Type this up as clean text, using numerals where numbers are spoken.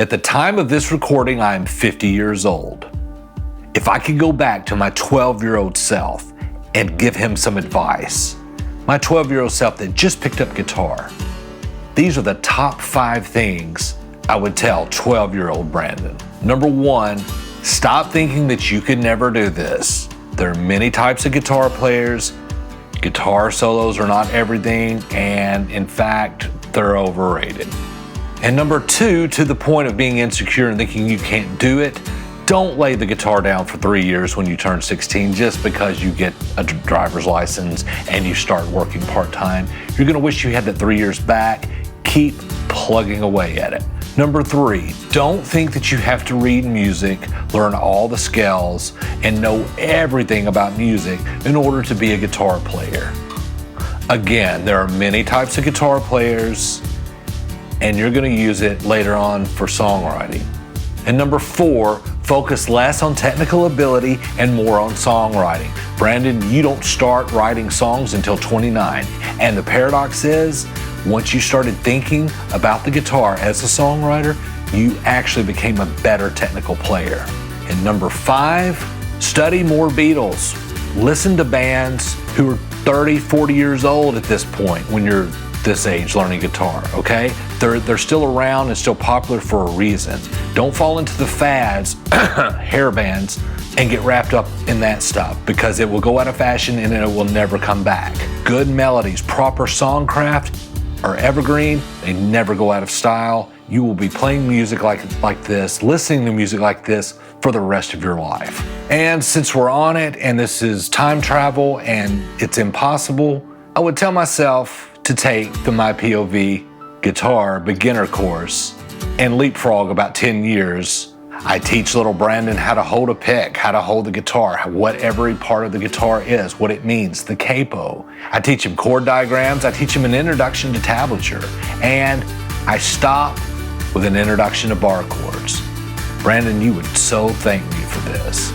At the time of this recording, I am 50 years old. If I could go back to my 12-year-old self and give him some advice, my 12-year-old self that just picked up guitar, these are the top 5 things I would tell 12-year-old Brandon. Number 1, stop thinking that you could never do this. There are many types of guitar players. Guitar solos are not everything, and in fact, they're overrated. And number 2, to the point of being insecure and thinking you can't do it, don't lay the guitar down for 3 years when you turn 16 just because you get a driver's license and you start working part-time. You're gonna wish you had that 3 years back. Keep plugging away at it. Number 3, don't think that you have to read music, learn all the scales, and know everything about music in order to be a guitar player. Again, there are many types of guitar players, and you're gonna use it later on for songwriting. And number 4, focus less on technical ability and more on songwriting. Brandon, you don't start writing songs until 29. And the paradox is, once you started thinking about the guitar as a songwriter, you actually became a better technical player. And number 5, study more Beatles. Listen to bands who are 30, 40 years old at this point when you're this age learning guitar, okay? They're still around and still popular for a reason. Don't fall into the fads, hair bands, and get wrapped up in that stuff because it will go out of fashion and it will never come back. Good melodies, proper songcraft are evergreen. They never go out of style. You will be playing music like this, listening to music like this for the rest of your life. And since we're on it and this is time travel and it's impossible, I would tell myself to take the MyPOVGuitar beginner course and leapfrog about 10 years. I teach little Brandon how to hold a pick, how to hold the guitar, what every part of the guitar is, what it means, the capo. I teach him chord diagrams, I teach him an introduction to tablature, and I stop with an introduction to bar chords. Brandon, you would so thank me for this.